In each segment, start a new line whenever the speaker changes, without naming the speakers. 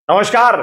नमस्कार।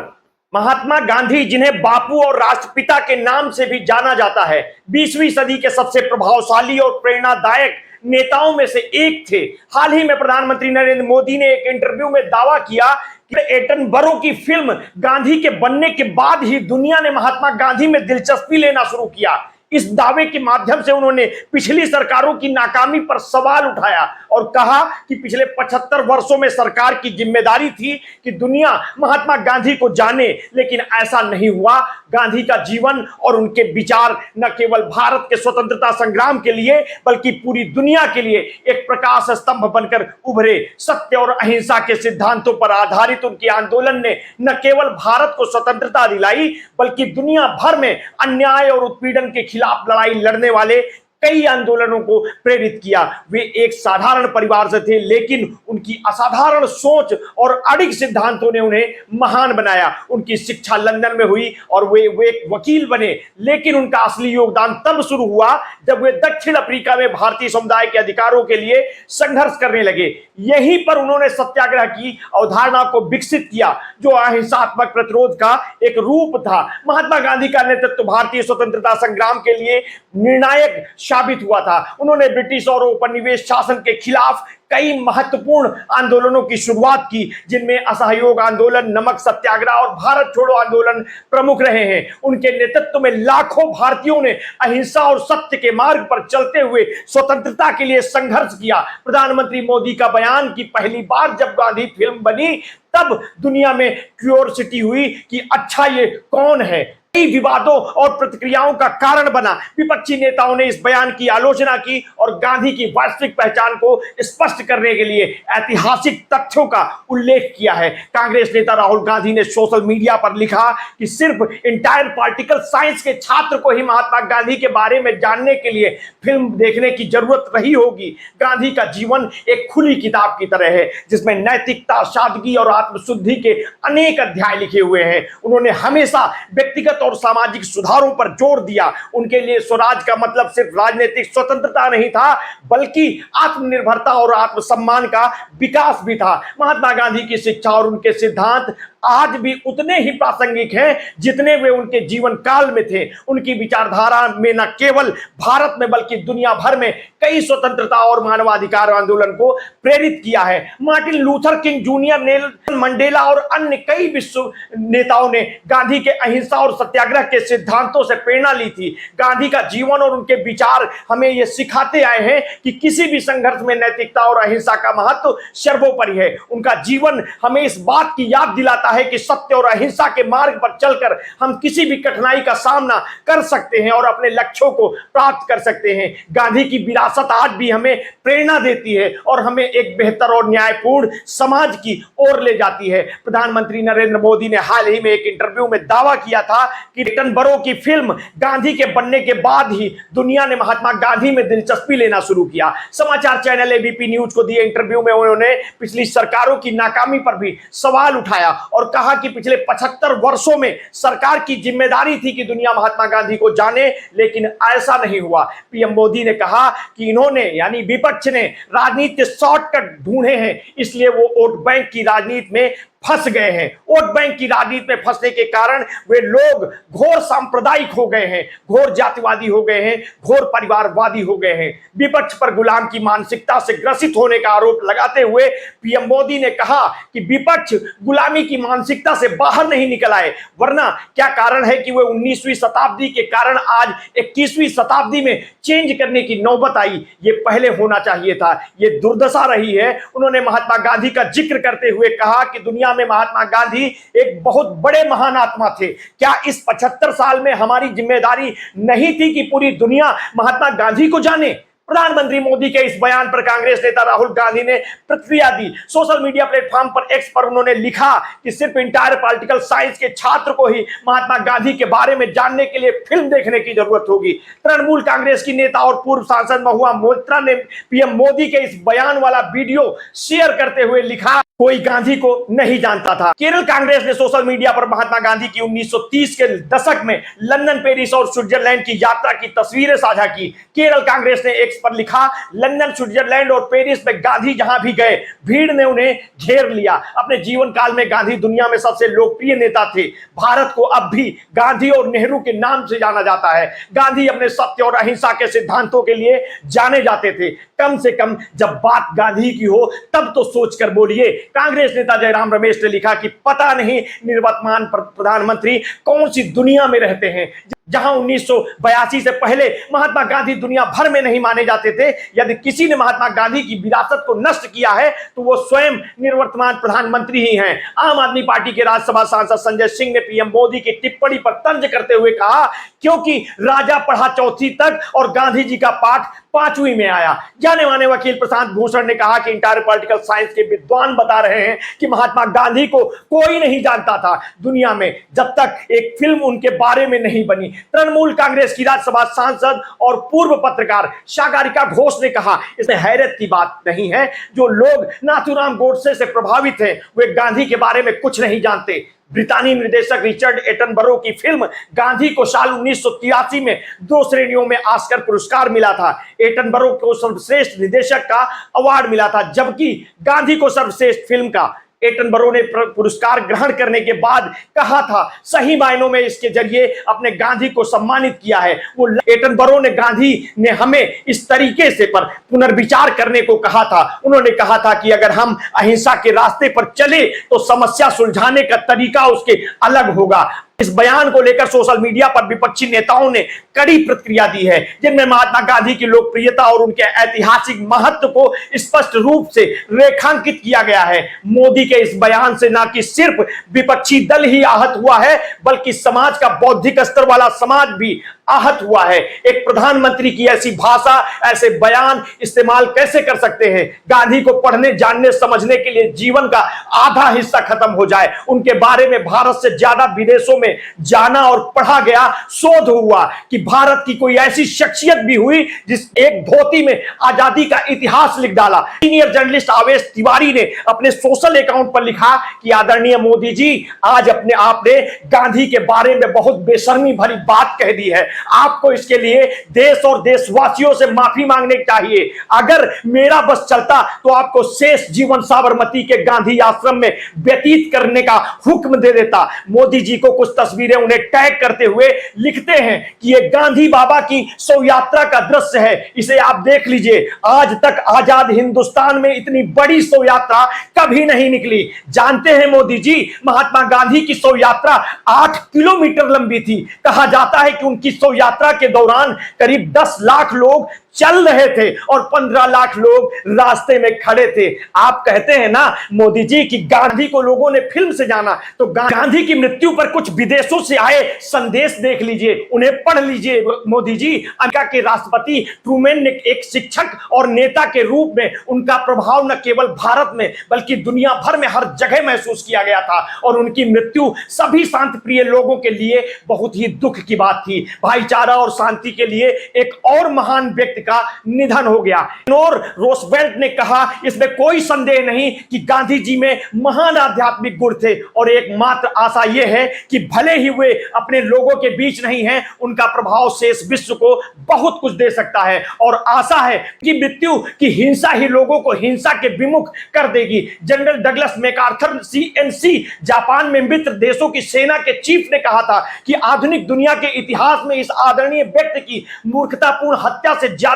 महात्मा गांधी, जिन्हें बापू और राष्ट्रपिता के नाम से भी जाना जाता है, 20वीं सदी के सबसे प्रभावशाली और प्रेरणादायक नेताओं में से एक थे। हाल ही में प्रधानमंत्री नरेंद्र मोदी ने एक इंटरव्यू में दावा किया कि एटनबरो की फिल्म गांधी के बनने के बाद ही दुनिया ने महात्मा गांधी में दिलचस्पी लेना शुरू किया। इस दावे के माध्यम से उन्होंने पिछली सरकारों की नाकामी पर सवाल उठाया और कहा कि पिछले 75 वर्षों में सरकार की जिम्मेदारी थी कि दुनिया महात्मा गांधी को जाने, लेकिन ऐसा नहीं हुआ। गांधी का जीवन और उनके विचार न केवल भारत के स्वतंत्रता संग्राम के लिए बल्कि पूरी दुनिया के लिए एक प्रकाश स्तंभ बनकर उभरे। सत्य और अहिंसा के सिद्धांतों पर आधारित उनके आंदोलन ने न केवल भारत को स्वतंत्रता दिलाई बल्कि दुनिया भर में अन्याय और उत्पीड़न के खिलाफ लड़ाई लड़ने वाले कई आंदोलनों को प्रेरित किया। वे एक साधारण परिवार से थे, लेकिन उनकी असाधारण सोच और अडिग सिद्धांतों ने उन्हें महान बनाया। उनकी शिक्षा लंदन में हुई और वे एक वकील बने, लेकिन उनका असली योगदान तब शुरू हुआ जब वे दक्षिण अफ्रीका में भारतीय समुदाय के अधिकारों के लिए संघर्ष करने लगे। यहीं पर उन्होंने सत्याग्रह की अवधारणा को विकसित किया, जो अहिंसात्मक प्रतिरोध का एक रूप था। महात्मा गांधी का नेतृत्व भारतीय स्वतंत्रता संग्राम के लिए निर्णायक साबित हुआ था। उन्होंने ब्रिटिश और उपनिवेश शासन के खिलाफ कई महत्वपूर्ण आंदोलनों की शुरुआत की, जिनमें असहयोग आंदोलन, नमक सत्याग्रह और भारत छोड़ो आंदोलन प्रमुख रहे हैं। उनके नेतृत्व में लाखों भारतीयों ने अहिंसा और सत्य के मार्ग पर चलते हुए स्वतंत्रता के लिए संघर्ष किया। प्रधानमंत्री मोदी का बयान कि पहली बार जब गांधी फिल्म बनी तब दुनिया में क्यूरियोसिटी हुई कि अच्छा ये कौन है, कई विवादों और प्रतिक्रियाओं का कारण बना। विपक्षी नेताओं ने इस बयान की आलोचना की और गांधी की वास्तविक पहचान को स्पष्ट करने के लिए ऐतिहासिक तथ्यों का उल्लेख किया है। कांग्रेस नेता राहुल गांधी ने सोशल मीडिया पर लिखा कि सिर्फ इंटायर पार्टिकल साइंस के छात्र को ही महात्मा गांधी के बारे में जानने के लिए फिल्म देखने की जरूरत रही होगी। गांधी का जीवन एक खुली किताब की तरह है, जिसमें नैतिकता, सादगी और आत्मशुद्धि के अनेक अध्याय लिखे हुए हैं। उन्होंने हमेशा व्यक्तिगत और सामाजिक सुधारों पर जोर दिया। उनके लिए स्वराज का मतलब सिर्फ राजनीतिक स्वतंत्रता नहीं था, बल्कि आत्मनिर्भरता और आत्मसम्मान का विकास भी था। महात्मा गांधी की शिक्षा और उनके सिद्धांत आज भी उतने ही प्रासंगिक हैं जितने वे उनके जीवन काल में थे। उनकी विचारधारा में न केवल भारत में बल्कि दुनिया भर में कई स्वतंत्रता और मानवाधिकार आंदोलन को प्रेरित किया है। Martin Luther king junior, Nelson Mandela और अन्य कई विश्व नेताओं ने गांधी के अहिंसा और सत्याग्रह के सिद्धांतों से प्रेरणा ली थी। गांधी का जीवन और उनके विचार हमें ये सिखाते आए हैं कि किसी भी संघर्ष में नैतिकता और अहिंसा का महत्व सर्वोपरि है। उनका जीवन हमें इस बात की याद दिलाता है कि सत्य और अहिंसा के मार्ग पर चलकर हम किसी भी कठिनाई का सामना कर सकते हैं और अपने लक्ष्यों को प्राप्त कर सकते हैं। गांधी की विरासत आज भी हमें प्रेरणा देती है और हमें एक बेहतर और न्यायपूर्ण समाज की ओर ले जाती है। प्रधानमंत्री नरेंद्र मोदी ने हाल ही में एक इंटरव्यू में दावा किया था कि एटनबरो की फिल्म गांधी के बनने के बाद ही दुनिया ने महात्मा गांधी में दिलचस्पी लेना शुरू किया। समाचार चैनल एबीपी न्यूज को दिए इंटरव्यू में उन्होंने पिछली सरकारों की नाकामी पर भी सवाल उठाया और कहा कि पिछले 75 वर्षों में सरकार की जिम्मेदारी थी कि दुनिया महात्मा गांधी को जाने, लेकिन ऐसा नहीं हुआ। पीएम मोदी ने कहा कि इन्होंने यानी विपक्ष ने राजनीति के शॉर्टकट ढूंढे हैं, इसलिए वो वोट बैंक की राजनीति में फंस गए हैं। वोट बैंक की राजनीति में फंसने के कारण वे लोग घोर सांप्रदायिक हो गए हैं, घोर जातिवादी हो गए हैं, घोर परिवारवादी हो गए हैं। विपक्ष पर गुलाम की मानसिकता से ग्रसित होने का आरोप लगाते हुए पीएम मोदी ने कहा कि विपक्ष गुलामी की मानसिकता से बाहर नहीं निकल आए, वरना क्या कारण है कि वे 19वीं शताब्दी के कारण आज 21वीं शताब्दी में चेंज करने की नौबत आई। ये पहले होना चाहिए था, ये दुर्दशा रही है। उन्होंने महात्मा गांधी का जिक्र करते हुए कहा कि दुनिया में महात्मा गांधी एक बहुत बड़े महान आत्मा थे। क्या इस 75 साल में हमारी जिम्मेदारी नहीं थी कि पूरी दुनिया महात्मा गांधी को जाने? प्रधानमंत्री मोदी के इस बयान पर कांग्रेस नेता राहुल गांधी ने प्रतिक्रिया दी। सोशल मीडिया प्लेटफॉर्म पर एक्स पर उन्होंने लिखा कि सिर्फ इंटायर पॉलिटिकल साइंस के छात्र को ही महात्मा गांधी के बारे में जानने के लिए फिल्म देखने की जरूरत होगी। तृणमूल कांग्रेस की नेता और पूर्व सांसद महुआ मोइत्रा ने पीएम मोदी के इस बयान वाला वीडियो शेयर करते हुए लिखा कोई गांधी को नहीं जानता था। केरल कांग्रेस ने सोशल मीडिया पर महात्मा गांधी की 1930 के दशक में लंदन, पेरिस और स्विट्जरलैंड की यात्रा की तस्वीरें साझा की। केरल कांग्रेस ने एक्स पर लिखा, लंदन, स्विट्जरलैंड और पेरिस में गांधी जहां भी गए भीड़ ने उन्हें घेर लिया। अपने जीवन काल में गांधी दुनिया में सबसे लोकप्रिय नेता थे। भारत को अब भी गांधी और नेहरू के नाम से जाना जाता है। गांधी अपने सत्य और अहिंसा के सिद्धांतों के लिए जाने जाते थे। कम से कम जब बात गांधी की हो तब तो सोचकर बोलिए। कांग्रेस नेता जयराम रमेश ने लिखा कि पता नहीं निवर्तमान प्रधानमंत्री कौन सी दुनिया में रहते हैं जहां 1982 से पहले महात्मा गांधी दुनिया भर में नहीं माने जाते थे। यदि किसी ने महात्मा गांधी की विरासत को नष्ट किया है तो वो स्वयं निवर्तमान प्रधानमंत्री ही हैं। आम आदमी पार्टी के राज्यसभा सांसद संजय सिंह ने पीएम मोदी की टिप्पणी पर तंज करते हुए कहा, क्योंकि राजा पढ़ा चौथी तक और गांधी जी का पाठ पांचवी में आया। जाने माने वकील प्रशांत भूषण ने कहा कि इंटायर पॉलिटिकल साइंस के विद्वान बता रहे हैं कि महात्मा गांधी को कोई नहीं जानता था दुनिया में जब तक एक फिल्म उनके बारे में नहीं बनी। तृणमूल कांग्रेस की राज्यसभा सांसद और पूर्व पत्रकार सागरिका घोष ने कहा, इसमें हैरत की बात नहीं है। जो लोग नाथूराम गोडसे से प्रभावित हैं वे गांधी के बारे में कुछ नहीं जानते। ब्रितानी निर्देशक रिचर्ड एटनबरो की फिल्म गांधी को साल 1983 में 2 श्रेणियों में ऑस्कर पुरस्कार मिला था। एटनबरो को सर्वश्रेष्ठ निर्देशक का अवार्ड मिला था, जबकि गांधी को सर्वश्रेष्ठ फिल्म का। एटनबरो ने पुरस्कार ग्रहण करने के बाद कहा था, सही मायनों में इसके जरिए अपने गांधी को सम्मानित किया है। वो एटनबरो ने गांधी ने हमें इस तरीके से पर पुनर्विचार करने को कहा था। उन्होंने कहा था कि अगर हम अहिंसा के रास्ते पर चले तो समस्या सुलझाने का तरीका उसके अलग होगा। इस बयान को लेकर सोशल मीडिया पर विपक्षी नेताओं ने कड़ी प्रतिक्रिया दी है, जिनमें महात्मा गांधी की लोकप्रियता और उनके ऐतिहासिक महत्व को स्पष्ट रूप से रेखांकित किया गया है। मोदी के इस बयान से न कि सिर्फ विपक्षी दल ही आहत हुआ है, बल्कि समाज का बौद्धिक स्तर वाला समाज भी आहत हुआ है। एक प्रधानमंत्री की ऐसी भाषा, ऐसे बयान इस्तेमाल कैसे कर सकते हैं? गांधी को पढ़ने, जानने, समझने के लिए जीवन का आधा हिस्सा खत्म हो जाए। उनके बारे में भारत से ज्यादा विदेशों में जाना और पढ़ा गया। शोध हुआ कि भारत की कोई ऐसी शख्सियत भी हुई जिस एक धोती में आजादी का इतिहास लिख डाला। सीनियर जर्नलिस्ट आवेश तिवारी ने अपने सोशल अकाउंट पर लिखा कि आदरणीय मोदी जी, आज अपने आपने गांधी के बारे में बहुत बेशर्मी भरी बात कह दी है। आपको इसके लिए देश और देशवासियों से माफी मांगने चाहिए। अगर मेरा बस चलता तो आपको शेष जीवन साबरमती के गांधी आश्रम में व्यतीत करने का हुक्म दे देता। मोदी जी को कुछ तस्वीरें उन्हें टैग करते हुए लिखते हैं कि ये गांधी बाबा की शव यात्रा का दृश्य है, इसे आप देख लीजिए। आज तक आजाद हिंदुस्तान में इतनी बड़ी शव यात्रा कभी नहीं निकली। जानते हैं मोदी जी, महात्मा गांधी की शव यात्रा 8 किलोमीटर लंबी थी। कहा जाता है कि उनकी शव यात्रा के दौरान करीब 10 लाख लोग चल रहे थे और 15 लाख लोग रास्ते में खड़े थे। आप कहते हैं ना मोदी जी कि गांधी को लोगों ने फिल्म से जाना, तो गांधी की मृत्यु पर कुछ विदेशों से आए संदेश देख लीजिए, उन्हें पढ़ लीजिए। मोदी जी, अमेरिका के राष्ट्रपति ट्रूमैन ने एक शिक्षक और नेता के रूप में उनका प्रभाव न केवल भारत में बल्कि दुनिया भर में हर जगह महसूस किया गया था और उनकी मृत्यु सभी शांति प्रिय लोगों के लिए बहुत ही दुख की बात थी। भाईचारा और शांति के लिए एक और महान व्यक्ति का निधन हो गया। और रोजवेल्ट ने कहा, इसमें कोई संदेह नहीं कि गांधी जी में महान आध्यात्मिक गुण थे और एकमात्र आशा यह है कि भले ही वे अपने लोगों के बीच नहीं हैं, उनका प्रभाव शेष विश्व को बहुत कुछ दे सकता है। और आशा है कि मृत्यु की हिंसा ही लोगों को हिंसा के विमुख कर देगी। General Douglas MacArthur CNC, Japan में मित्र देशों की सेना के चीफ ने कहा था कि आधुनिक दुनिया के इतिहास में इस आदरणीय व्यक्ति की मूर्खतापूर्ण हत्या से ज्यादा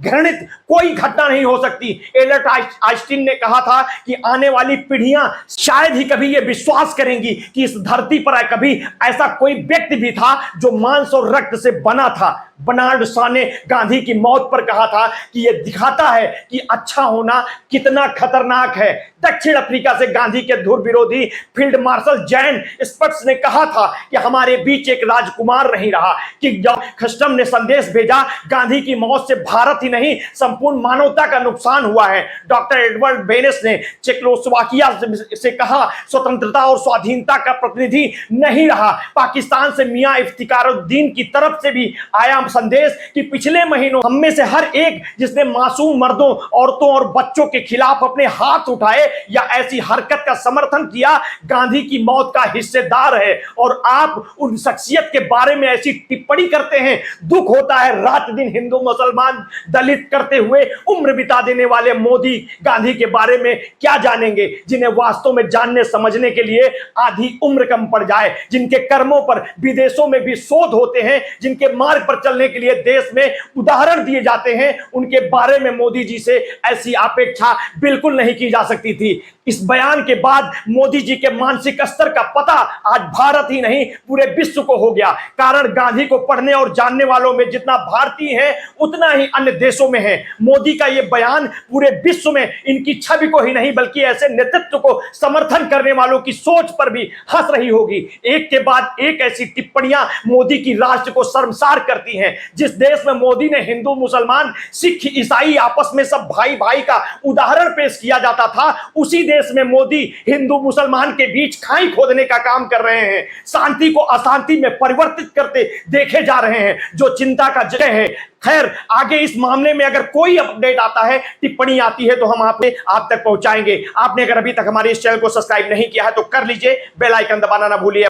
घृणित कोई घटना नहीं हो सकती। एल्बर्ट आइंस्टीन ने कहा था कि आने वाली पीढ़ियां शायद ही कभी यह विश्वास करेंगी कि इस धरती पर कभी ऐसा कोई व्यक्ति भी था जो मांस और रक्त से बना था। बर्नार्ड शॉ ने गांधी की मौत पर कहा था कि यह दिखाता है कि अच्छा होना कितना खतरनाक है। दक्षिण अफ्रीका से गांधी के धुर विरोधी फील्ड मार्शल जैन स्पट्स ने कहा था कि हमारे बीच एक राजकुमार नहीं रहा। कि जब खस्टम ने संदेश भेजा, गांधी की मौत से भारत ही नहीं संपूर्ण मानवता का नुकसान हुआ है। डॉक्टर एडवर्ड बेनेस ने चेकोस्लोवाकिया से कहा, स्वतंत्रता और स्वाधीनता का प्रतिनिधि नहीं रहा। पाकिस्तान से मियां इफ्तिखारुद्दीन की तरफ से भी आया संदेश कि पिछले महीनों हम में से हर एक जिसने मासूम मर्दों, औरतों और बच्चों के खिलाफ अपने हाथ उठाए या ऐसी हरकत का समर्थन किया गांधी की मौत का हिस्सेदार है। और आप उन शख्सियत के बारे में ऐसी टिप्पणी करते हैं। दुख होता है, रात दिन हिंदू मुसलमान दलित करते हुए उम्र बिता देने वाले मोदी गांधी के बारे में क्या जानेंगे, जिन्हें वास्तव में जानने समझने के लिए आधी उम्र कम पड़ जाए, जिनके कर्मों पर विदेशों में भी शोध होते हैं, जिनके मार्ग पर चलने के लिए देश में उदाहरण दिए जाते हैं, उनके बारे में मोदी जी से ऐसी अपेक्षा बिल्कुल नहीं की जा सकती थी। इस बयान के बाद मोदी जी के मानसिक स्तर का पता आज भारत ही नहीं पूरे विश्व को हो गया। कारण गांधी को पढ़ने और जानने वालों में जितना भारतीय है उतना ही अन्य देशों में है। मोदी का यह बयान पूरे विश्व में इनकी छवि को ही नहीं बल्कि ऐसे नेतृत्व को समर्थन करने वालों की सोच पर भी हंस रही होगी। एक के बाद एक ऐसी टिप्पणियां मोदी की राष्ट्र को शर्मसार करती हैं। जिस देश में मोदी ने हिंदू मुसलमान सिख ईसाई आपस में सब भाई भाई का उदाहरण पेश किया जाता था, उसी देश में मोदी हिंदू मुसलमान के बीच खाई खोदने का काम कर रहे हैं। शांति को अशांति में परिवर्तित करते देखे जा रहे हैं, जो चिंता का जगह है। खैर, आगे इस मामले में अगर कोई अपडेट आता है, टिप्पणी आती है, तो हम आप तक पहुंचाएंगे। आपने अगर अभी तक हमारे इस चैनल को सब्सक्राइब नहीं किया है तो कर लीजिए, बेल आइकन दबाना ना भूलिए।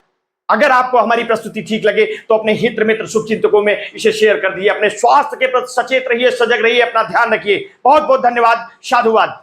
अगर आपको हमारी प्रस्तुति ठीक लगे तो अपने हित मित्र शुभचिंतकों में इसे शेयर कर दिए। अपने स्वास्थ्य के प्रति सचेत रहिए, सजग रहिए, अपना ध्यान रखिए। बहुत बहुत धन्यवाद। साधुवाद।